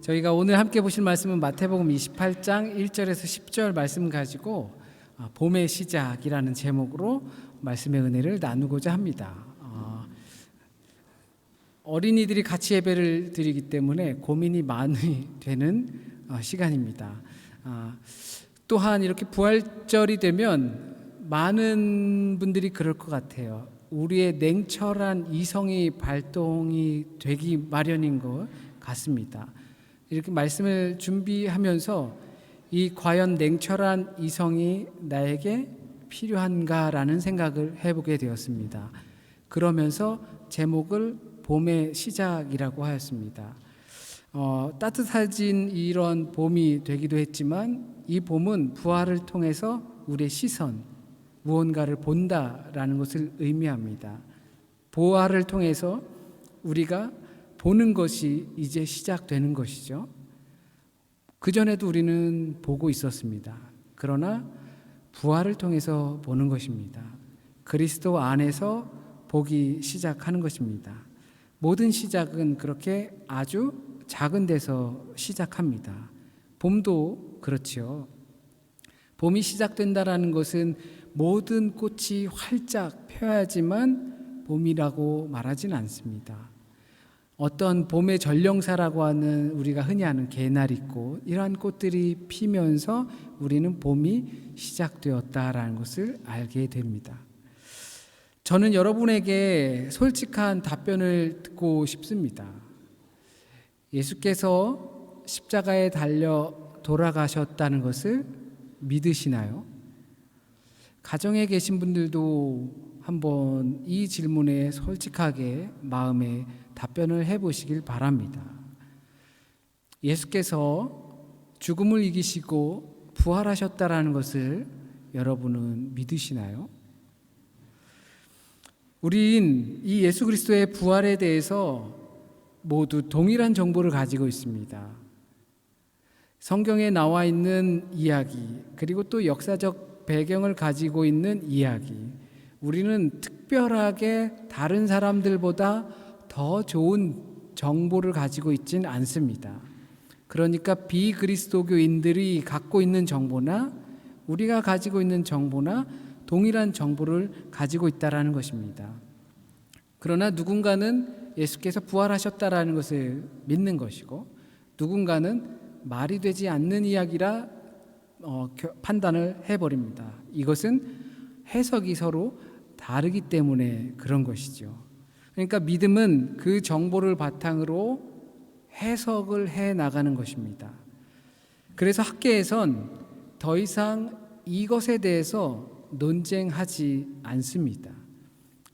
저희가 오늘 함께 보실 말씀은 마태복음 28장 1절에서 10절 말씀 가지고 봄의 시작이라는 제목으로 말씀의 은혜를 나누고자 합니다. 어린이들이 같이 예배를 드리기 때문에 고민이 많이 되는 시간입니다. 또한 이렇게 부활절이 되면 많은 분들이 그럴 것 같아요. 우리의 냉철한 이성이 발동이 되기 마련인 것 같습니다. 이렇게 말씀을 준비하면서 이 과연 냉철한 이성이 나에게 필요한가라는 생각을 해보게 되었습니다. 그러면서 제목을 봄의 시작이라고 하였습니다. 따뜻해진 이런 봄이 되기도 했지만 이 봄은 부활을 통해서 우리의 시선, 무언가를 본다라는 것을 의미합니다. 부활을 통해서 우리가 보는 것이 이제 시작되는 것이죠. 그전에도 우리는 보고 있었습니다. 그러나 부활을 통해서 보는 것입니다. 그리스도 안에서 보기 시작하는 것입니다. 모든 시작은 그렇게 아주 작은 데서 시작합니다. 봄도 그렇지요. 봄이 시작된다라는 것은 모든 꽃이 활짝 펴야지만 봄이라고 말하진 않습니다. 어떤 봄의 전령사라고 하는 우리가 흔히 아는 개나리꽃, 이러한 꽃들이 피면서 우리는 봄이 시작되었다라는 것을 알게 됩니다. 저는 여러분에게 솔직한 답변을 듣고 싶습니다. 예수께서 십자가에 달려 돌아가셨다는 것을 믿으시나요? 가정에 계신 분들도 한번 이 질문에 솔직하게 마음에 답변을 해보시길 바랍니다. 예수께서 죽음을 이기시고 부활하셨다라는 것을 여러분은 믿으시나요? 우린 이 예수 그리스도의 부활에 대해서 모두 동일한 정보를 가지고 있습니다. 성경에 나와 있는 이야기, 그리고 또 역사적 배경을 가지고 있는 이야기, 우리는 특별하게 다른 사람들보다 더 좋은 정보를 가지고 있지는 않습니다. 그러니까 비그리스도교인들이 갖고 있는 정보나 우리가 가지고 있는 정보나 동일한 정보를 가지고 있다라는 것입니다. 그러나 누군가는 예수께서 부활하셨다라는 것을 믿는 것이고, 누군가는 말이 되지 않는 이야기라 판단을 해버립니다. 이것은 해석이 서로 다르기 때문에 그런 것이죠. 그러니까 믿음은 그 정보를 바탕으로 해석을 해 나가는 것입니다. 그래서 학계에선 더 이상 이것에 대해서 논쟁하지 않습니다.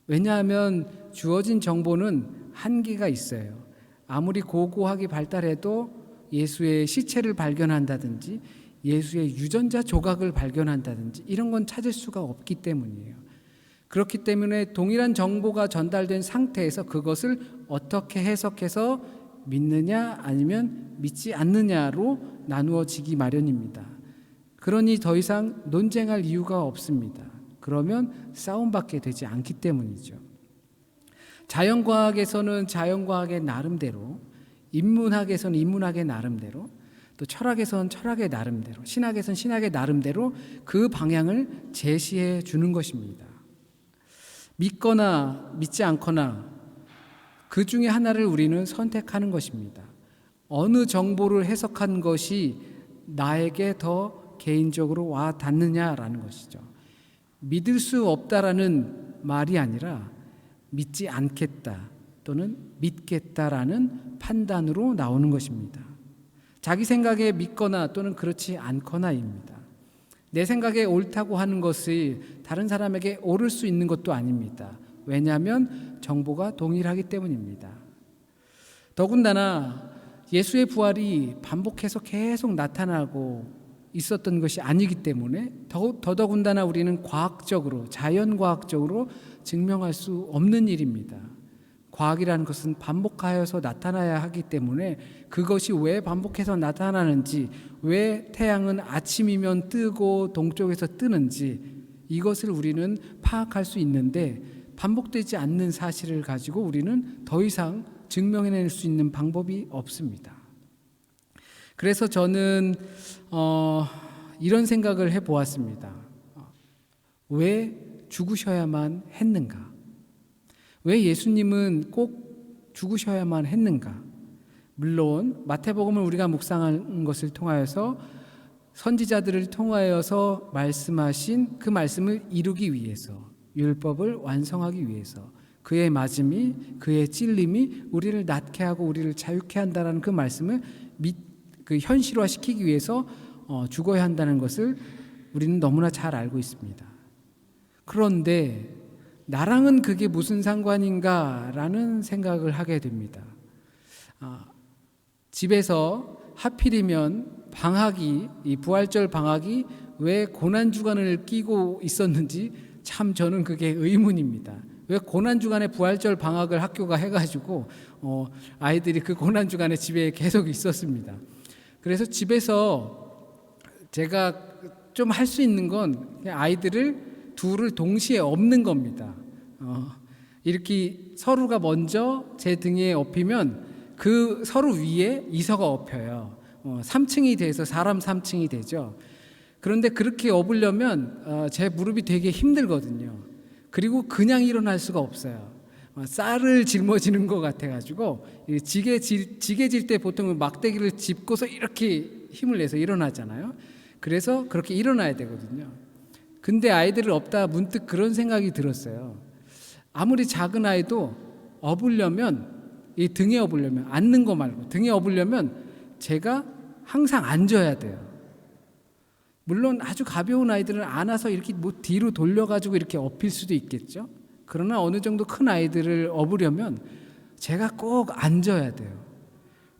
왜냐하면 주어진 정보는 한계가 있어요. 아무리 고고하게 발달해도 예수의 시체를 발견한다든지 예수의 유전자 조각을 발견한다든지 이런 건 찾을 수가 없기 때문이에요. 그렇기 때문에 동일한 정보가 전달된 상태에서 그것을 어떻게 해석해서 믿느냐 아니면 믿지 않느냐로 나누어지기 마련입니다. 그러니 더 이상 논쟁할 이유가 없습니다. 그러면 싸움밖에 되지 않기 때문이죠. 자연과학에서는 자연과학의 나름대로, 인문학에서는 인문학의 나름대로, 또 철학에서는 철학의 나름대로, 신학에서는 신학의 나름대로 그 방향을 제시해 주는 것입니다. 믿거나 믿지 않거나 그 중에 하나를 우리는 선택하는 것입니다. 어느 정보를 해석한 것이 나에게 더 개인적으로 와 닿느냐라는 것이죠. 믿을 수 없다라는 말이 아니라 믿지 않겠다 또는 믿겠다라는 판단으로 나오는 것입니다. 자기 생각에 믿거나 또는 그렇지 않거나입니다. 내 생각에 옳다고 하는 것이 다른 사람에게 옳을 수 있는 것도 아닙니다. 왜냐하면 정보가 동일하기 때문입니다. 더군다나 예수의 부활이 반복해서 계속 나타나고 있었던 것이 아니기 때문에 더더군다나 우리는 과학적으로, 자연과학적으로 증명할 수 없는 일입니다. 과학이라는 것은 반복하여서 나타나야 하기 때문에 그것이 왜 반복해서 나타나는지, 왜 태양은 아침이면 뜨고 동쪽에서 뜨는지 이것을 우리는 파악할 수 있는데 반복되지 않는 사실을 가지고 우리는 더 이상 증명해낼 수 있는 방법이 없습니다. 그래서 저는 이런 생각을 해보았습니다. 왜 죽으셔야만 했는가? 왜 예수님은 꼭 죽으셔야만 했는가? 물론 마태복음을 우리가 묵상한 것을 통하여서 선지자들을 통하여서 말씀하신 그 말씀을 이루기 위해서, 율법을 완성하기 위해서, 그의 맞음이, 그의 찔림이 우리를 낫게 하고 우리를 자유케 한다는 그 말씀을 현실화시키기 위해서 죽어야 한다는 것을 우리는 너무나 잘 알고 있습니다. 그런데 나랑은 그게 무슨 상관인가라는 생각을 하게 됩니다. 집에서 하필이면 이 부활절 방학이 왜 고난주간을 끼고 있었는지 참 저는 그게 의문입니다. 왜 고난주간에 부활절 방학을 학교가 해가지고 아이들이 그 고난주간에 집에 계속 있었습니다. 그래서 집에서 제가 좀 할 수 있는 건 아이들을 둘을 동시에 엎는 겁니다. 이렇게 서로가 먼저 제 등에 엎이면 그 서로 위에 이서가 엎여요. 3층이 돼서 사람 3층이 되죠. 그런데 그렇게 엎으려면 제 무릎이 되게 힘들거든요. 그리고 그냥 일어날 수가 없어요. 쌀을 짊어지는 것 같아가지고 지게 질 때 보통 막대기를 짚고서 이렇게 힘을 내서 일어나잖아요. 그래서 그렇게 일어나야 되거든요. 근데 아이들을 엎다 문득 그런 생각이 들었어요. 아무리 작은 아이도 이 등에 엎으려면, 앉는 거 말고 등에 엎으려면 제가 항상 앉아야 돼요. 물론 아주 가벼운 아이들은 안아서 이렇게 뒤로 돌려가지고 이렇게 엎일 수도 있겠죠. 그러나 어느 정도 큰 아이들을 엎으려면 제가 꼭 앉아야 돼요.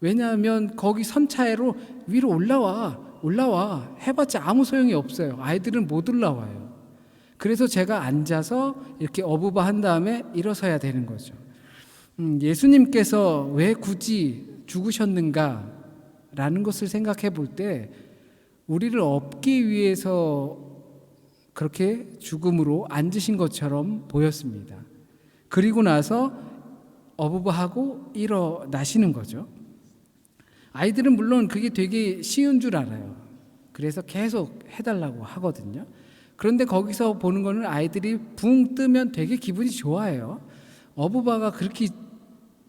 왜냐하면 거기 선차로 위로 올라와 해봤자 아무 소용이 없어요. 아이들은 못 올라와요. 그래서 제가 앉아서 이렇게 어부바 한 다음에 일어서야 되는 거죠. 예수님께서 왜 굳이 죽으셨는가라는 것을 생각해 볼 때 우리를 업기 위해서 그렇게 죽음으로 앉으신 것처럼 보였습니다. 그리고 나서 어부바하고 일어나시는 거죠. 아이들은 물론 그게 되게 쉬운 줄 알아요. 그래서 계속 해달라고 하거든요. 그런데 거기서 보는 거는 아이들이 붕 뜨면 되게 기분이 좋아해요. 어부바가 그렇게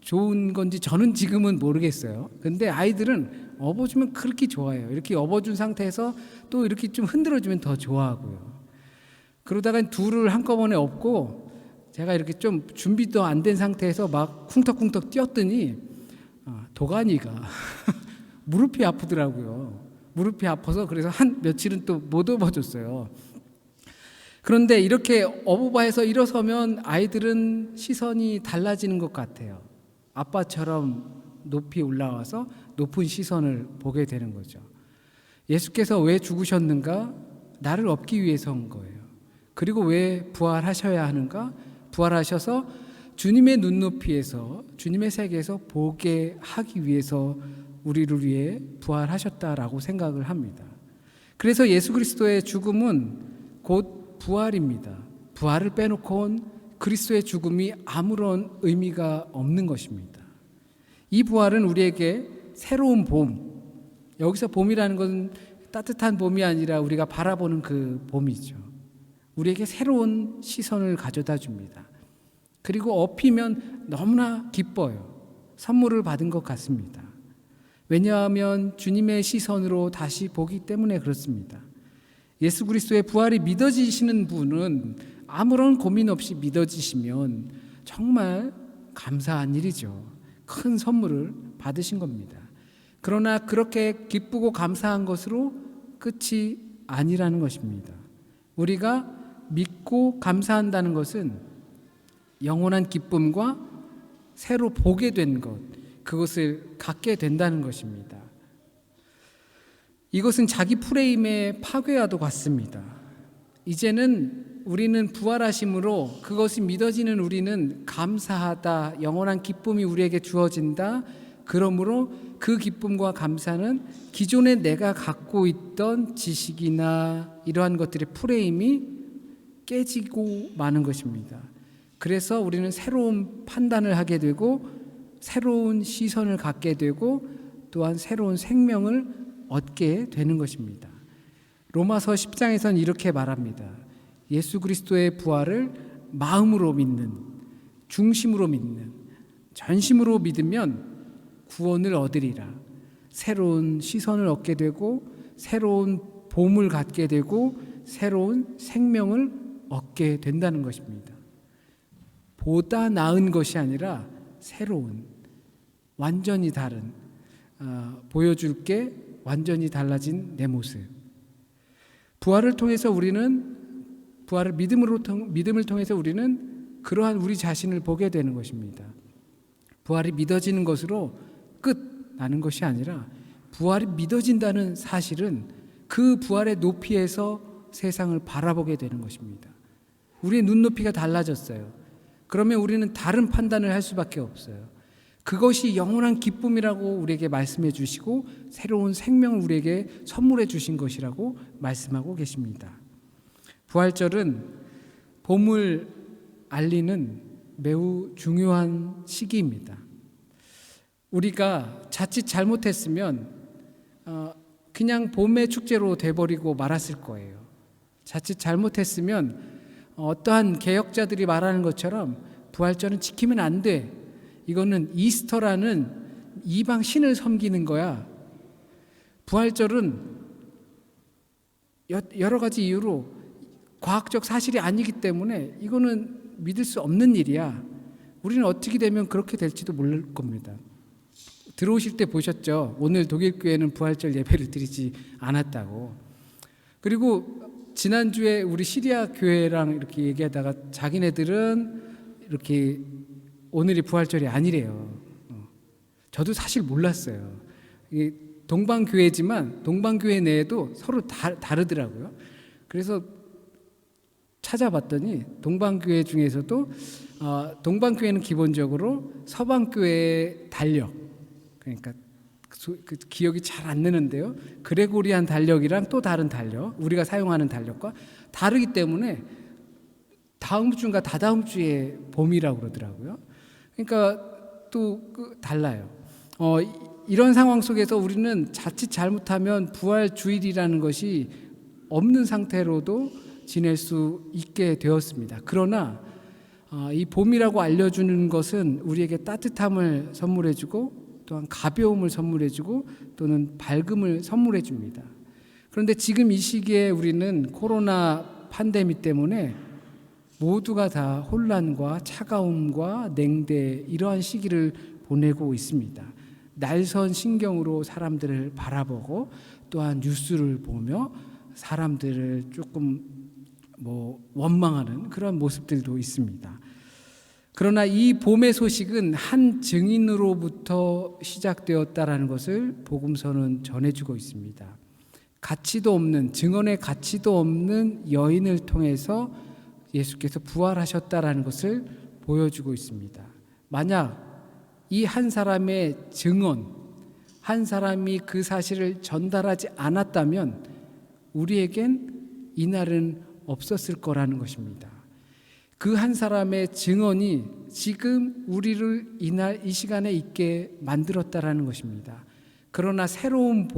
좋은 건지 저는 지금은 모르겠어요. 근데 아이들은 업어주면 그렇게 좋아해요. 이렇게 업어준 상태에서 또 이렇게 좀 흔들어주면 더 좋아하고요. 그러다가 둘을 한꺼번에 업고 제가 이렇게 좀 준비도 안 된 상태에서 막 쿵떡쿵떡 뛰었더니 도가니가 무릎이 아프더라고요. 무릎이 아파서 그래서 한 며칠은 또 못 업어줬어요. 그런데 이렇게 어부바에서 일어서면 아이들은 시선이 달라지는 것 같아요. 아빠처럼 높이 올라와서 높은 시선을 보게 되는 거죠. 예수께서 왜 죽으셨는가? 나를 업기 위해서인 거예요. 그리고 왜 부활하셔야 하는가? 부활하셔서 주님의 눈높이에서, 주님의 세계에서 보게 하기 위해서 우리를 위해 부활하셨다라고 생각을 합니다. 그래서 예수 그리스도의 죽음은 곧 부활입니다. 부활을 빼놓고는 그리스도의 죽음이 아무런 의미가 없는 것입니다. 이 부활은 우리에게 새로운 봄, 여기서 봄이라는 건 따뜻한 봄이 아니라 우리가 바라보는 그 봄이죠. 우리에게 새로운 시선을 가져다 줍니다. 그리고 업히면 너무나 기뻐요. 선물을 받은 것 같습니다. 왜냐하면 주님의 시선으로 다시 보기 때문에 그렇습니다. 예수 그리스도의 부활이 믿어지시는 분은 아무런 고민 없이 믿어지시면 정말 감사한 일이죠. 큰 선물을 받으신 겁니다. 그러나 그렇게 기쁘고 감사한 것으로 끝이 아니라는 것입니다. 우리가 믿고 감사한다는 것은 영원한 기쁨과 새로 보게 된 것, 그것을 갖게 된다는 것입니다. 이것은 자기 프레임의 파괴와도 같습니다. 이제는 우리는 부활하심으로 그것이 믿어지는 우리는 감사하다, 영원한 기쁨이 우리에게 주어진다. 그러므로 그 기쁨과 감사는 기존에 내가 갖고 있던 지식이나 이러한 것들의 프레임이 깨지고 마는 것입니다. 그래서 우리는 새로운 판단을 하게 되고 새로운 시선을 갖게 되고 또한 새로운 생명을 얻게 되는 것입니다. 로마서 10장에서는 이렇게 말합니다. 예수 그리스도의 부활을 마음으로 믿는, 중심으로 믿는, 전심으로 믿으면 구원을 얻으리라. 새로운 시선을 얻게 되고 새로운 봄을 갖게 되고 새로운 생명을 얻게 된다는 것입니다. 보다 나은 것이 아니라 새로운, 완전히 다른, 보여줄 게 완전히 달라진 내 모습. 부활을 통해서 우리는, 믿음을 통해서 우리는 그러한 우리 자신을 보게 되는 것입니다. 부활이 믿어지는 것으로 끝나는 것이 아니라 부활이 믿어진다는 사실은 그 부활의 높이에서 세상을 바라보게 되는 것입니다. 우리의 눈높이가 달라졌어요. 그러면 우리는 다른 판단을 할 수밖에 없어요. 그것이 영원한 기쁨이라고 우리에게 말씀해 주시고 새로운 생명을 우리에게 선물해 주신 것이라고 말씀하고 계십니다. 부활절은 봄을 알리는 매우 중요한 시기입니다. 우리가 자칫 잘못했으면 그냥 봄의 축제로 돼버리고 말았을 거예요. 자칫 잘못했으면 어떠한 개혁자들이 말하는 것처럼 부활절은 지키면 안 돼. 이거는 이스터라는 이방 신을 섬기는 거야. 부활절은 여러 가지 이유로 과학적 사실이 아니기 때문에 이거는 믿을 수 없는 일이야. 우리는 어떻게 되면 그렇게 될지도 모를 겁니다. 들어오실 때 보셨죠? 오늘 독일 교회는 부활절 예배를 드리지 않았다고. 그리고 지난주에 우리 시리아 교회랑 이렇게 얘기하다가 자기네들은 이렇게 오늘이 부활절이 아니래요. 저도 사실 몰랐어요. 이게 동방교회지만 동방교회 내에도 서로 다르더라고요. 그래서 찾아봤더니 동방교회 중에서도 동방교회는 기본적으로 서방교회의 달력, 그러니까 그 기억이 잘 안 나는데요. 그레고리안 달력이랑 또 다른 달력, 우리가 사용하는 달력과 다르기 때문에 다음 주인가 다다음 주에 봄이라고 그러더라고요. 그러니까 또 달라요. 이런 상황 속에서 우리는 자칫 잘못하면 부활 주일이라는 것이 없는 상태로도 지낼 수 있게 되었습니다. 그러나 이 봄이라고 알려주는 것은 우리에게 따뜻함을 선물해주고 또한 가벼움을 선물해주고 또는 밝음을 선물해줍니다. 그런데 지금 이 시기에 우리는 코로나 팬데믹 때문에 모두가 다 혼란과 차가움과 냉대 이러한 시기를 보내고 있습니다. 날선 신경으로 사람들을 바라보고 또한 뉴스를 보며 사람들을 조금 원망하는 그런 모습들도 있습니다. 그러나 이 봄의 소식은 한 증인으로부터 시작되었다라는 것을 복음서는 전해주고 있습니다. 가치도 없는, 증언의 가치도 없는 여인을 통해서 예수께서 부활하셨다라는 것을 보여주고 있습니다. 만약 이 한 사람의 증언, 한 사람이 그 사실을 전달하지 않았다면 우리에겐 이날은 없었을 거라는 것입니다. 그 한 사람의 증언이 지금 우리를 이날 이 시간에 있게 만들었다라는 것입니다. 그러나 새로운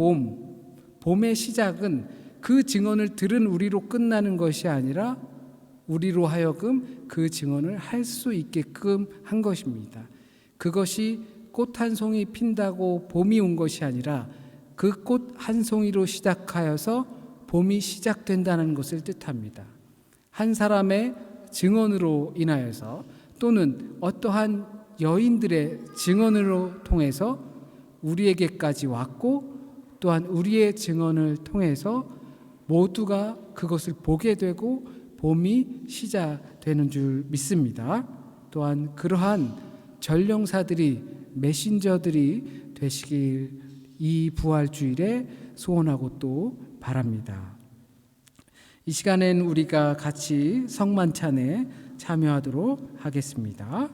봄의 시작은 그 증언을 들은 우리로 끝나는 것이 아니라 우리로 하여금 그 증언을 할 수 있게끔 한 것입니다. 그것이 꽃 한 송이 핀다고 봄이 온 것이 아니라 그 꽃 한 송이로 시작하여서 봄이 시작된다는 것을 뜻합니다. 한 사람의 증언으로 인하여서 또는 어떠한 여인들의 증언으로 통해서 우리에게까지 왔고 또한 우리의 증언을 통해서 모두가 그것을 보게 되고 봄이 시작되는 줄 믿습니다. 또한 그러한 전령사들이 메신저들이 되시길 이 부활주일에 소원하고 또 바랍니다. 이 시간엔 우리가 같이 성만찬에 참여하도록 하겠습니다.